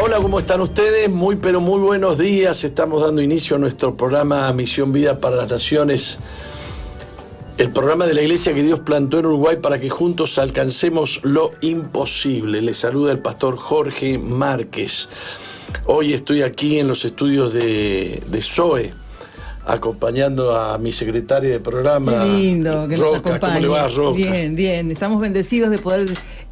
Hola, ¿cómo están ustedes? Muy, pero muy buenos días. Estamos dando inicio a nuestro programa Misión Vida para las Naciones, el programa de la Iglesia que Dios plantó en Uruguay para que juntos alcancemos lo imposible. Les saluda el pastor Jorge Márquez. Hoy estoy aquí en los estudios de SOE, acompañando a mi secretaria de programa. Qué lindo que nos acompañe. ¿Cómo le va, Roca? Bien, bien. Estamos bendecidos de poder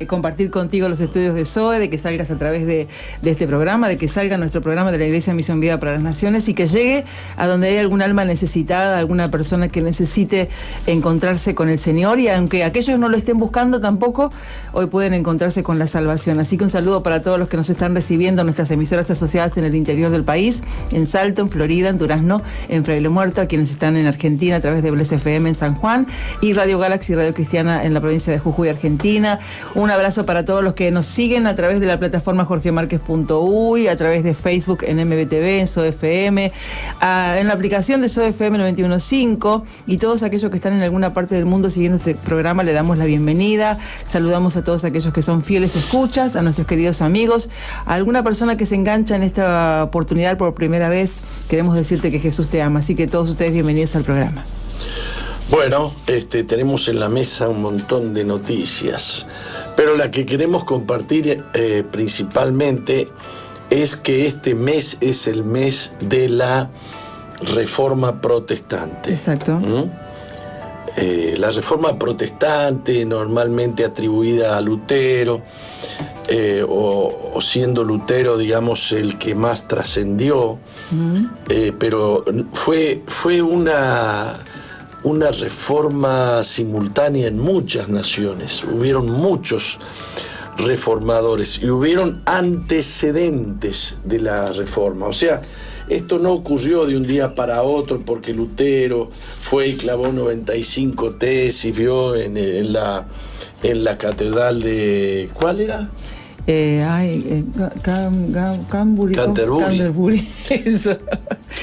compartir contigo los estudios de SOE, de que salgas a través de este programa, de que salga nuestro programa de la Iglesia Misión Vida para las Naciones y que llegue a donde hay algún alma necesitada, alguna persona que necesite encontrarse con el Señor, y aunque aquellos no lo estén buscando tampoco, hoy pueden encontrarse con la salvación. Así que un saludo para todos los que nos están recibiendo, nuestras emisoras asociadas en el interior del país, en Salto, en Florida, en Durazno, en Fraile Muerto, a quienes están en Argentina a través de Bless FM en San Juan y Radio Galaxy, Radio Cristiana en la provincia de Jujuy, Argentina. Un abrazo para todos los que nos siguen a través de la plataforma jorgemarquez.uy, a través de Facebook en MBTV, en SOFM, en la aplicación de SOFM 91.5, y todos aquellos que están en alguna parte del mundo siguiendo este programa, le damos la bienvenida. Saludamos a todos aquellos que son fieles escuchas, a nuestros queridos amigos, a alguna persona que se engancha en esta oportunidad por primera vez. Queremos decirte que Jesús te ama, así que todos ustedes bienvenidos al programa. Bueno, tenemos en la mesa un montón de noticias, pero la que queremos compartir principalmente es que este mes es el mes de la Reforma Protestante. Exacto. La Reforma Protestante, normalmente atribuida a Lutero, o siendo Lutero, digamos, el que más trascendió, pero fue una reforma simultánea en muchas naciones. Hubieron muchos reformadores y hubieron antecedentes de la reforma. O sea, esto no ocurrió de un día para otro porque Lutero fue y clavó 95 tesis, vio en la catedral de... ¿Cuál era? Canterbury. Eso.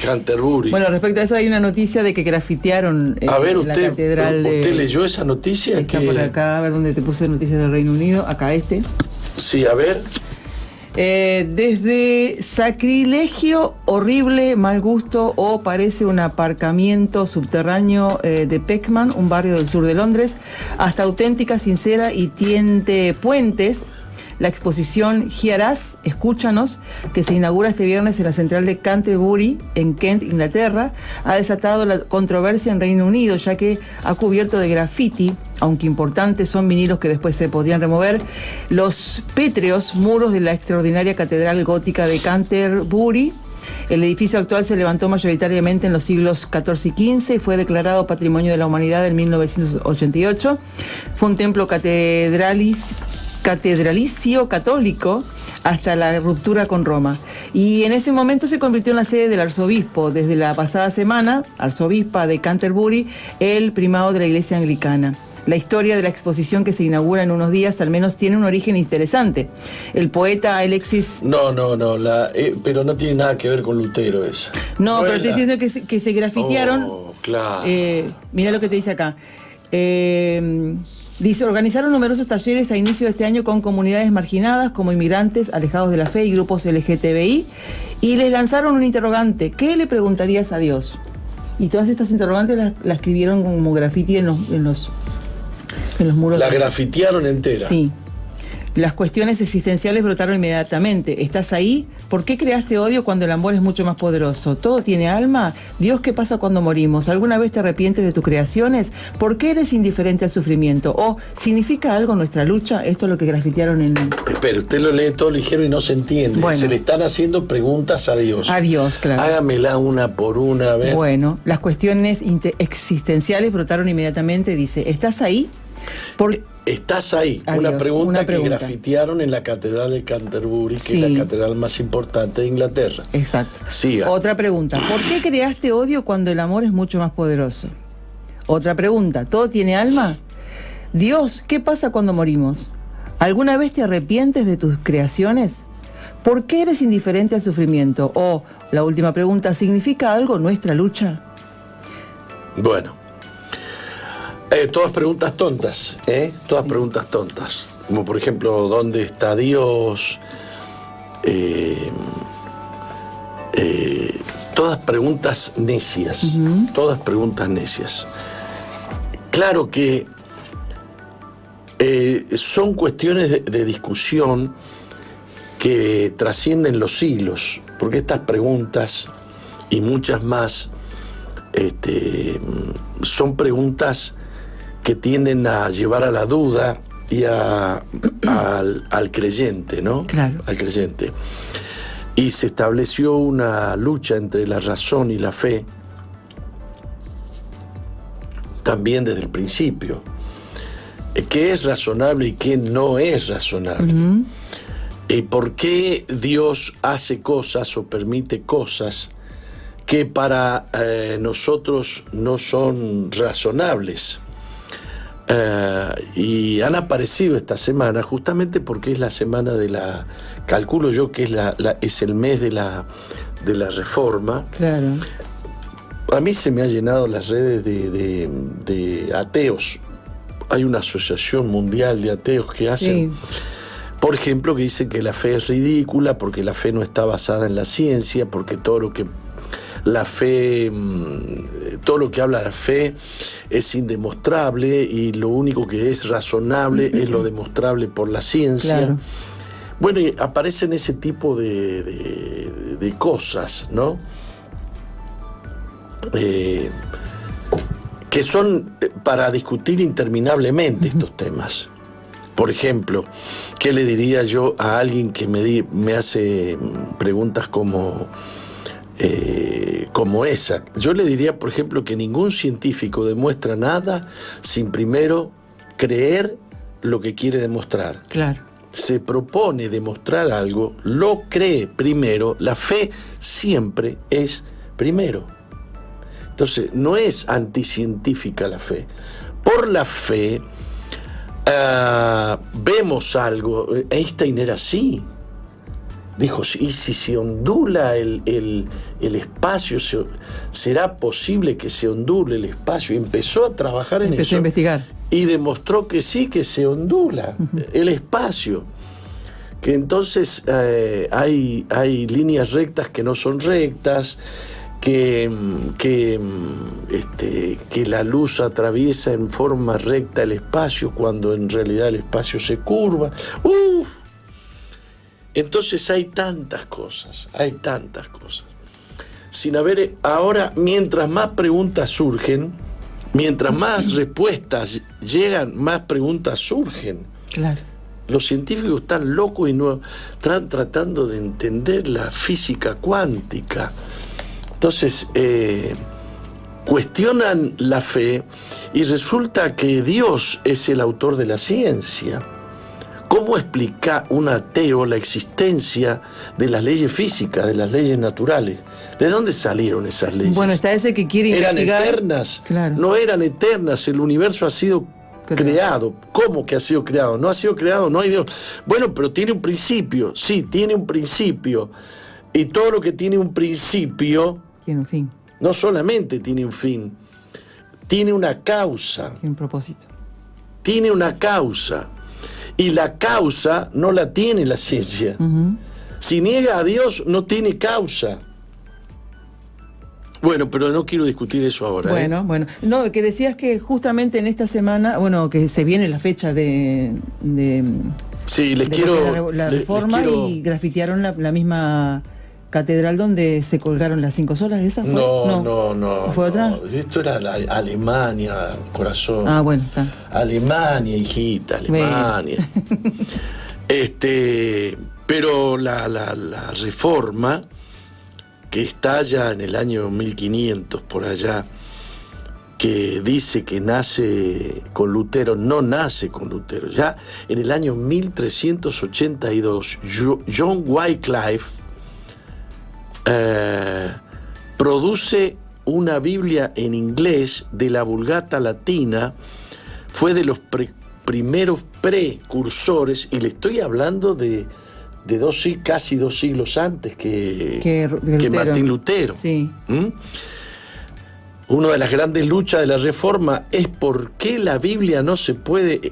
Canterbury. Bueno, respecto a eso hay una noticia de que grafitearon a ver, la catedral de... ¿Usted leyó esa noticia? Está por acá, a ver dónde te puse noticias del Reino Unido. Acá Sí, a ver. Desde sacrilegio, horrible, mal gusto o parece un aparcamiento subterráneo de Peckham, un barrio del sur de Londres, hasta auténtica, sincera y tiente puentes. La exposición Giarás, Escúchanos, que se inaugura este viernes en la central de Canterbury, en Kent, Inglaterra, ha desatado la controversia en Reino Unido, ya que ha cubierto de graffiti, aunque importantes son vinilos que después se podrían remover, los pétreos muros de la extraordinaria catedral gótica de Canterbury. El edificio actual se levantó mayoritariamente en los siglos XIV y XV y fue declarado Patrimonio de la Humanidad en 1988. Fue un templo catedralicio católico hasta la ruptura con Roma, y en ese momento se convirtió en la sede del arzobispo. Desde la pasada semana, arzobispa de Canterbury, el primado de la Iglesia Anglicana. La historia de la exposición, que se inaugura en unos días, al menos tiene un origen interesante. El poeta Alexis... pero no tiene nada que ver con Lutero eso. No, pero estoy diciendo que se grafitearon. Claro. Mira lo que te dice acá. Dice, organizaron numerosos talleres a inicio de este año con comunidades marginadas como inmigrantes, alejados de la fe y grupos LGTBI, y les lanzaron un interrogante: ¿qué le preguntarías a Dios? Y todas estas interrogantes la escribieron como graffiti en los muros. La grafitearon entera. Sí. Las cuestiones existenciales brotaron inmediatamente. ¿Estás ahí? ¿Por qué creaste odio cuando el amor es mucho más poderoso? ¿Todo tiene alma? Dios, ¿qué pasa cuando morimos? ¿Alguna vez te arrepientes de tus creaciones? ¿Por qué eres indiferente al sufrimiento? ¿O significa algo nuestra lucha? Esto es lo que grafitearon en... Pero usted lo lee todo ligero y no se entiende. Bueno. Se le están haciendo preguntas a Dios. A Dios, claro. Hágamela una por una, a ver. Bueno, las cuestiones existenciales brotaron inmediatamente. Dice, ¿estás ahí? ¿Estás ahí? Adiós, una pregunta que pregunta. grafitearon en la catedral de Canterbury, que Sí. es la catedral más importante de Inglaterra. Exacto. Siga. Otra pregunta. ¿Por qué creaste odio cuando el amor es mucho más poderoso? Otra pregunta. ¿Todo tiene alma? Dios, ¿qué pasa cuando morimos? ¿Alguna vez te arrepientes de tus creaciones? ¿Por qué eres indiferente al sufrimiento? O, la última pregunta, ¿significa algo nuestra lucha? Bueno. Todas preguntas tontas, Todas preguntas tontas. Como por ejemplo, ¿dónde está Dios? todas preguntas necias, todas preguntas necias. Claro que son cuestiones de discusión que trascienden los siglos, porque estas preguntas y muchas más son preguntas que tienden a llevar a la duda y al creyente, ¿no? Claro. Al creyente. Y se estableció una lucha entre la razón y la fe, también desde el principio. ¿Qué es razonable y qué no es razonable? ¿Y por qué Dios hace cosas o permite cosas que para nosotros no son razonables? Y han aparecido esta semana justamente porque es la semana de la, calculo yo que es el mes de la Reforma. Claro. A mí se me ha llenado las redes de ateos. Hay una asociación mundial de ateos que hacen, Sí. por ejemplo, que dicen que la fe es ridícula porque la fe no está basada en la ciencia, porque todo lo que habla la fe es indemostrable y lo único que es razonable es lo demostrable por la ciencia. Claro. Bueno, y aparecen ese tipo de cosas, ¿no? Que son para discutir interminablemente estos temas. Por ejemplo, ¿qué le diría yo a alguien que me hace preguntas como esa? Yo le diría, por ejemplo, que ningún científico demuestra nada sin primero creer lo que quiere demostrar. Claro. Se propone demostrar algo, lo cree primero, la fe siempre es primero. Entonces, no es anticientífica la fe. Por la fe, vemos algo. Einstein era así. Dijo, y si se ondula el espacio, ¿será posible que se ondule el espacio? Y empezó a trabajar en eso. Empezó a investigar. Y demostró que sí, que se ondula el espacio. Que entonces hay líneas rectas que no son rectas, que la luz atraviesa en forma recta el espacio cuando en realidad el espacio se curva. Entonces hay tantas cosas. Sin haber, ahora, mientras más preguntas surgen, mientras más respuestas llegan, más preguntas surgen. Claro. Los científicos están locos y no están tratando de entender la física cuántica. Entonces, cuestionan la fe y resulta que Dios es el autor de la ciencia. ¿Cómo explica un ateo la existencia de las leyes físicas, de las leyes naturales? ¿De dónde salieron esas leyes? Bueno, está ese que quiere investigar. ¿Eran eternas? Claro. No eran eternas, el universo ha sido creado. ¿Cómo que ha sido creado? No ha sido creado, no hay Dios. Bueno, pero tiene un principio. Sí, tiene un principio. Y todo lo que tiene un principio tiene un fin. No solamente tiene un fin, tiene una causa. Tiene un propósito. Tiene una causa. Y la causa no la tiene la ciencia. Si niega a Dios, no tiene causa. Bueno, pero no quiero discutir eso ahora. Bueno. No, que decías que justamente en esta semana, bueno, que se viene la fecha de sí, la reforma y grafitearon la misma catedral donde se colgaron las 5 solas. ¿Esa fue? No. ¿Fue otra? No. Esto era Alemania, corazón. Ah, bueno, está. Alemania, hijita, Alemania. Pero la reforma, que está ya en el año 1500 por allá, que dice que nace con Lutero, no nace con Lutero. Ya en el año 1382, John Wycliffe produce una Biblia en inglés de la Vulgata latina. Fue de los primeros precursores, y le estoy hablando de casi 2 siglos antes que Martín Lutero. Sí. Una de las grandes luchas de la Reforma es por qué la Biblia no se puede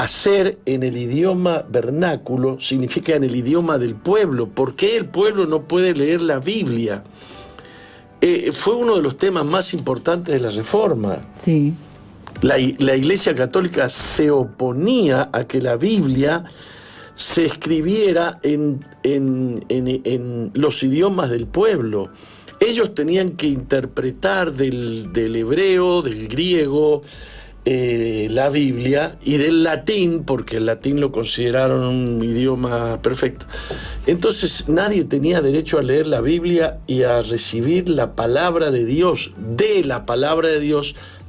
hacer en el idioma vernáculo significa en el idioma del pueblo. ¿Por qué el pueblo no puede leer la Biblia? Fue uno de los temas más importantes de la Reforma. Sí. La Iglesia Católica se oponía a que la Biblia se escribiera en los idiomas del pueblo. Ellos tenían que interpretar del hebreo, del griego, la Biblia, y del latín, porque el latín lo consideraron un idioma perfecto. Entonces nadie tenía derecho a leer la Biblia y a recibir la palabra de Dios,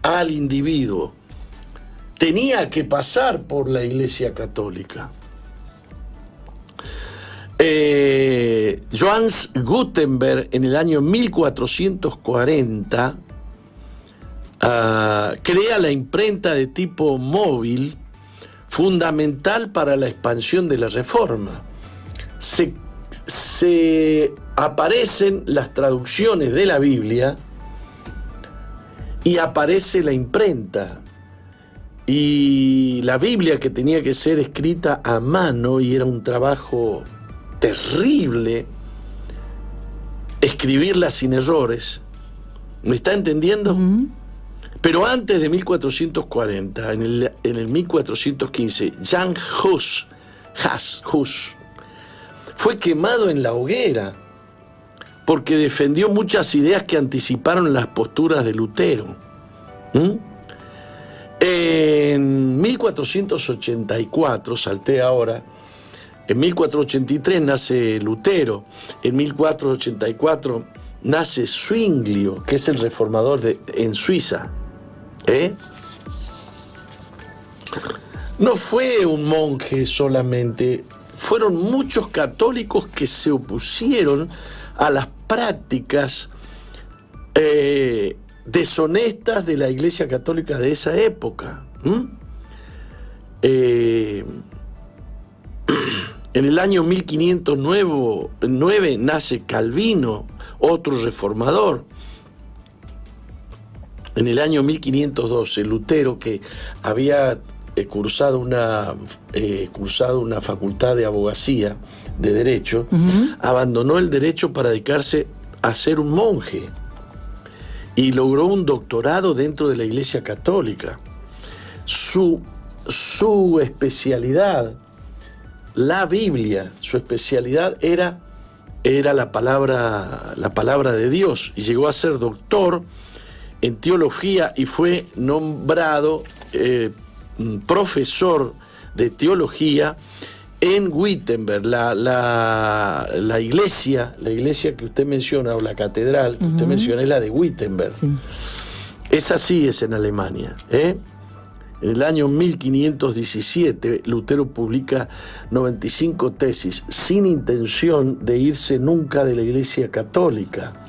al individuo. Tenía que pasar por la Iglesia Católica. Johannes Gutenberg, en el año 1440, crea la imprenta de tipo móvil, fundamental para la expansión de la Reforma. Se aparecen las traducciones de la Biblia y aparece la imprenta. Y la Biblia, que tenía que ser escrita a mano, y era un trabajo terrible escribirla sin errores. ¿Me está entendiendo? Uh-huh. Pero antes de 1440, en el 1415, Jan Hus fue quemado en la hoguera porque defendió muchas ideas que anticiparon las posturas de Lutero. En 1484, salté ahora, en 1483 nace Lutero, en 1484 nace Zwinglio, que es el reformador en Suiza. No fue un monje solamente, fueron muchos católicos que se opusieron a las prácticas deshonestas de la Iglesia Católica de esa época. En el año 1509 nace Calvino, otro reformador. En el año 1512, Lutero, que había cursado una facultad de abogacía, de derecho, uh-huh, abandonó el derecho para dedicarse a ser un monje y logró un doctorado dentro de la Iglesia Católica. Su especialidad, la Biblia, su especialidad era la palabra de Dios, y llegó a ser doctor en teología y fue nombrado profesor de teología en Wittenberg, la iglesia que usted menciona, o la catedral que uh-huh, usted menciona, es la de Wittenberg. Sí. Esa sí es en Alemania. En el año 1517, Lutero publica 95 tesis, sin intención de irse nunca de la Iglesia Católica,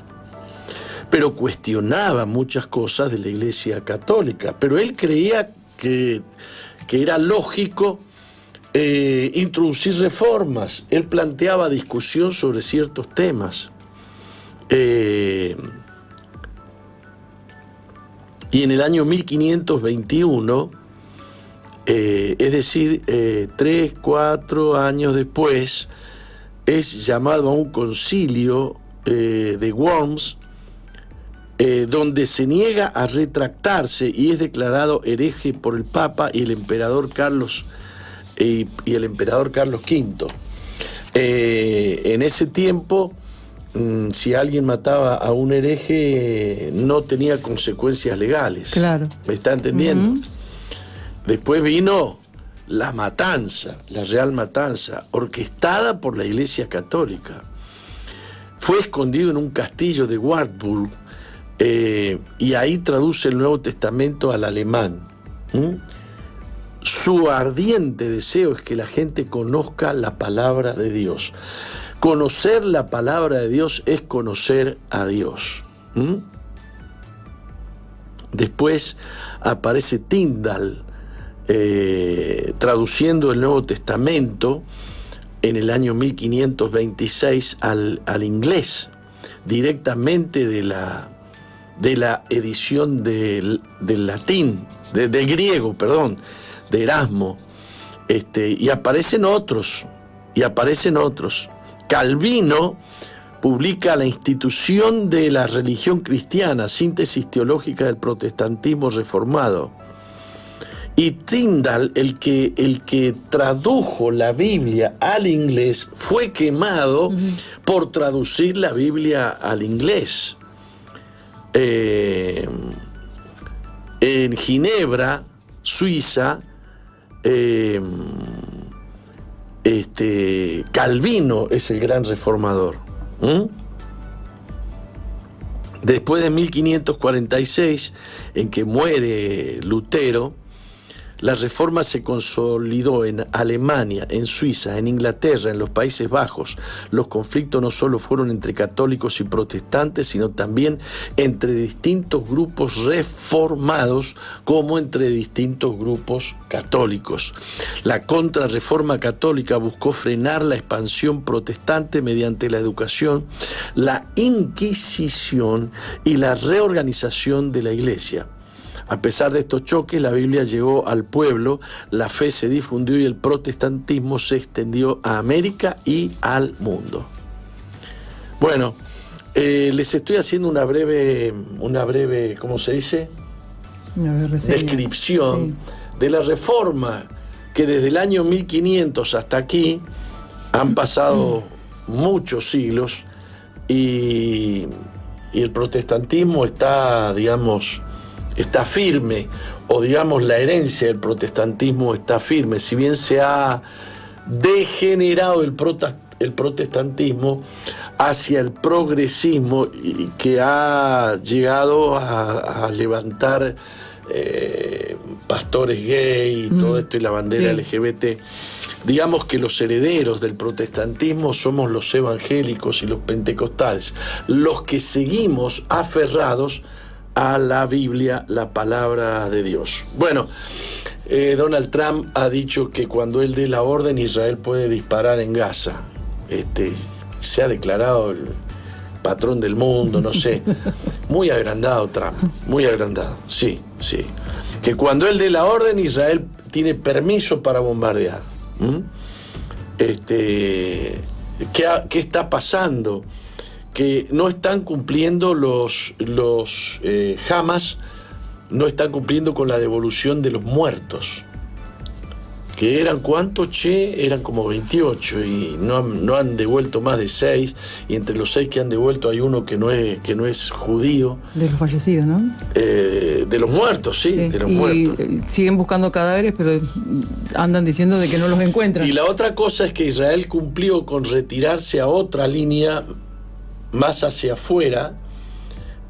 pero cuestionaba muchas cosas de la Iglesia Católica. Pero él creía que era lógico introducir reformas. Él planteaba discusión sobre ciertos temas. Y en el año 1521, es decir, 3-4 años después, es llamado a un concilio de Worms, donde se niega a retractarse y es declarado hereje por el Papa y el emperador Carlos V. En ese tiempo, si alguien mataba a un hereje, no tenía consecuencias legales. Claro. ¿Me está entendiendo? Uh-huh. Después vino la matanza, la real matanza, orquestada por la Iglesia Católica. Fue escondido en un castillo de Wartburg, y ahí traduce el Nuevo Testamento al alemán. Su ardiente deseo es que la gente conozca la palabra de Dios. Conocer la palabra de Dios es conocer a Dios. Después aparece Tyndall traduciendo el Nuevo Testamento en el año 1526 al inglés, directamente de la edición del latín, del griego, perdón, de Erasmo. Y aparecen otros. Calvino publica La institución de la religión cristiana, síntesis teológica del protestantismo reformado. Y Tyndall, el que tradujo la Biblia al inglés, fue quemado por traducir la Biblia al inglés. En Ginebra, Suiza, Calvino es el gran reformador. Después de 1546, en que muere Lutero, la reforma se consolidó en Alemania, en Suiza, en Inglaterra, en los Países Bajos. Los conflictos no solo fueron entre católicos y protestantes, sino también entre distintos grupos reformados como entre distintos grupos católicos. La contrarreforma católica buscó frenar la expansión protestante mediante la educación, la Inquisición y la reorganización de la Iglesia. A pesar de estos choques, la Biblia llegó al pueblo, la fe se difundió y el protestantismo se extendió a América y al mundo. Bueno, les estoy haciendo una breve, ¿cómo se dice? Descripción de la reforma, que desde el año 1500 hasta aquí han pasado muchos siglos y el protestantismo está, digamos, está firme, o digamos la herencia del protestantismo está firme. Si bien se ha degenerado el protestantismo hacia el progresismo, y que ha llegado a levantar pastores gay y todo esto, y la bandera LGBT. Digamos que los herederos del protestantismo somos los evangélicos y los pentecostales, los que seguimos aferrados a la Biblia, la palabra de Dios. Bueno, Donald Trump ha dicho que cuando él dé la orden, Israel puede disparar en Gaza. Se ha declarado el patrón del mundo, no sé. Muy agrandado Trump, muy agrandado. Sí. Que cuando él dé la orden, Israel tiene permiso para bombardear. ¿Qué está pasando? Que no están cumpliendo los Hamas, no están cumpliendo con la devolución de los muertos, que eran ¿cuántos? Eran como 28 y no han devuelto más de 6, y entre los 6 que han devuelto hay uno que no es judío. De los fallecidos, ¿no? De los muertos, sí, de los muertos. Siguen buscando cadáveres, pero andan diciendo de que no los encuentran. Y la otra cosa es que Israel cumplió con retirarse a otra línea más hacia afuera,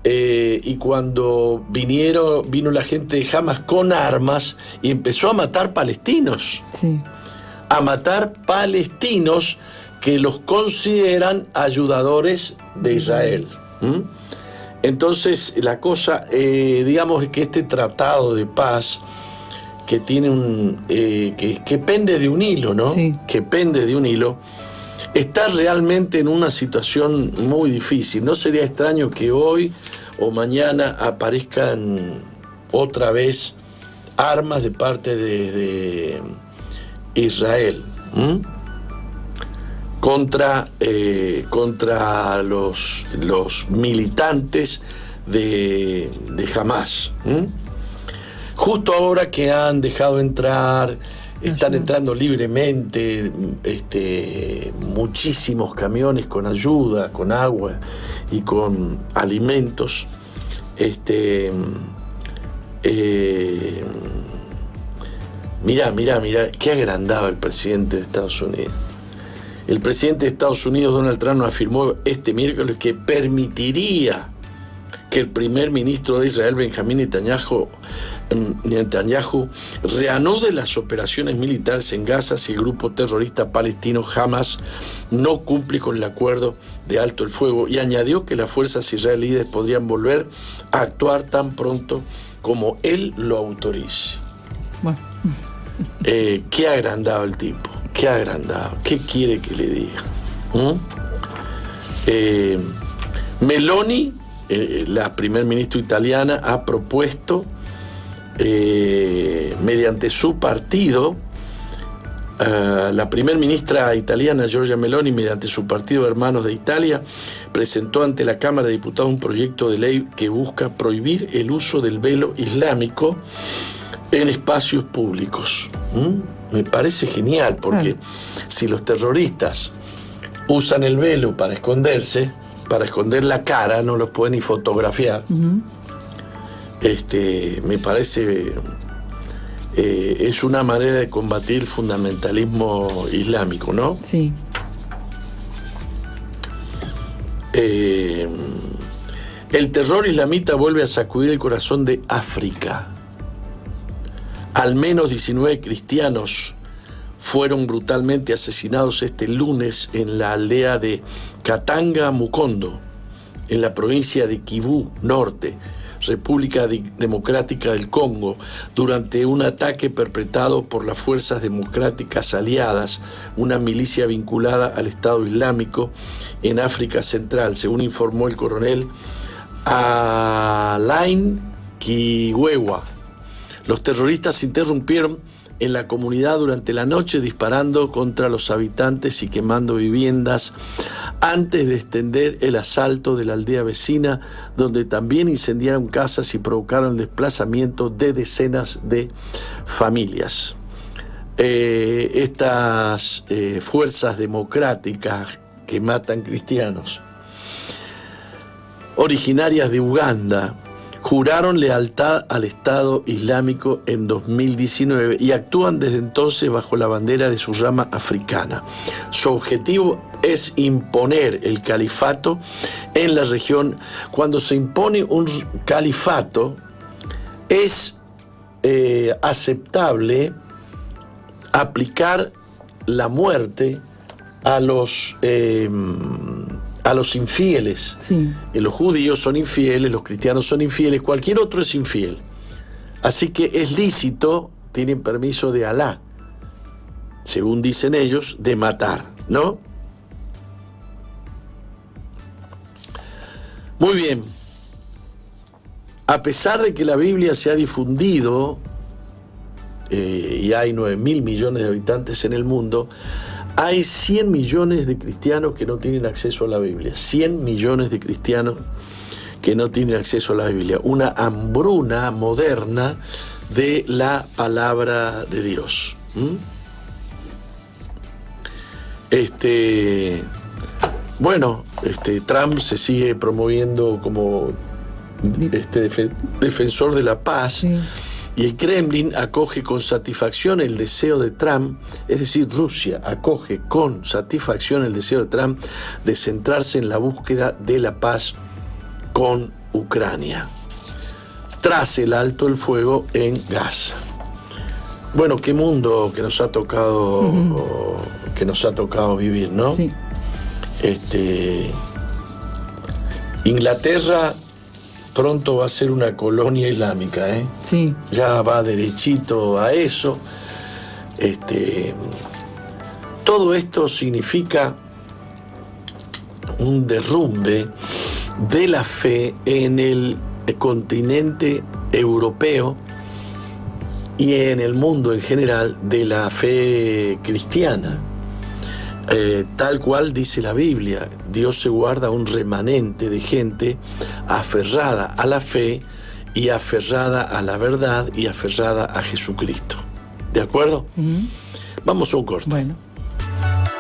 y cuando vino la gente de Hamas con armas y empezó a matar palestinos, a matar palestinos que los consideran ayudadores de Israel. Entonces la cosa, digamos, es que este tratado de paz, que tiene que pende de un hilo, ¿no? Que pende de un hilo, está realmente en una situación muy difícil. No sería extraño que hoy o mañana aparezcan otra vez armas de parte de Israel contra los militantes de Hamas. Justo ahora que han dejado entrar, están entrando libremente muchísimos camiones con ayuda, con agua y con alimentos. Mirá, qué agrandado el presidente de Estados Unidos. El presidente de Estados Unidos, Donald Trump, afirmó este miércoles que permitiría que el primer ministro de Israel, Benjamín Netanyahu, reanude las operaciones militares en Gaza si el grupo terrorista palestino Hamas no cumple con el acuerdo de alto el fuego, y añadió que las fuerzas israelíes podrían volver a actuar tan pronto como él lo autorice. Bueno. Qué agrandado el tipo, qué agrandado. ¿Qué quiere que le diga? Meloni, la primer ministra italiana, ha propuesto mediante su partido La primer ministra italiana Giorgia Meloni, mediante su partido Hermanos de Italia, presentó ante la Cámara de Diputados un proyecto de ley que busca prohibir el uso del velo islámico en espacios públicos. Me parece genial, porque si los terroristas usan el velo para esconderse, para esconder la cara, no los pueden ni fotografiar. Me parece... es una manera de combatir el fundamentalismo islámico, ¿no? Sí. El terror islamita vuelve a sacudir el corazón de África. Al menos 19 cristianos fueron brutalmente asesinados este lunes en la aldea de Katanga Mukondo, en la provincia de Kivu Norte, República Democrática del Congo, durante un ataque perpetrado por las Fuerzas Democráticas Aliadas, una milicia vinculada al Estado Islámico en África Central, según informó el coronel Alain Kiwewa. Los terroristas interrumpieron en la comunidad durante la noche, disparando contra los habitantes y quemando viviendas, antes de extender el asalto de la aldea vecina, donde también incendiaron casas y provocaron el desplazamiento de decenas de familias. Estas fuerzas democráticas que matan cristianos, originarias de Uganda, juraron lealtad al Estado Islámico en 2019 y actúan desde entonces bajo la bandera de su rama africana. Su objetivo es imponer el califato en la región. Cuando se impone un califato, es aceptable aplicar la muerte a los infieles. Sí. Los judíos son infieles, los cristianos son infieles, cualquier otro es infiel. Así que es lícito, tienen permiso de Alá, según dicen ellos, de matar, ¿no? Muy bien. A pesar de que la Biblia se ha difundido y hay 9.000 millones de habitantes en el mundo, hay 100 millones de cristianos que no tienen acceso a la Biblia. 100 millones de cristianos que no tienen acceso a la Biblia. Una hambruna moderna de la palabra de Dios. Trump se sigue promoviendo como defensor de la paz. Sí. Y el Kremlin acoge con satisfacción el deseo de Trump, es decir, Rusia acoge con satisfacción el deseo de Trump de centrarse en la búsqueda de la paz con Ucrania, tras el alto el fuego en Gaza. Bueno, qué mundo que nos ha tocado, vivir, ¿no? Sí. Inglaterra pronto va a ser una colonia islámica, ¿eh? Sí. Ya va derechito a eso. Todo esto significa un derrumbe de la fe en el continente europeo y en el mundo en general, de la fe cristiana. Tal cual dice la Biblia, Dios se guarda un remanente de gente aferrada a la fe y aferrada a la verdad y aferrada a Jesucristo. ¿De acuerdo? Vamos a un corte. Bueno.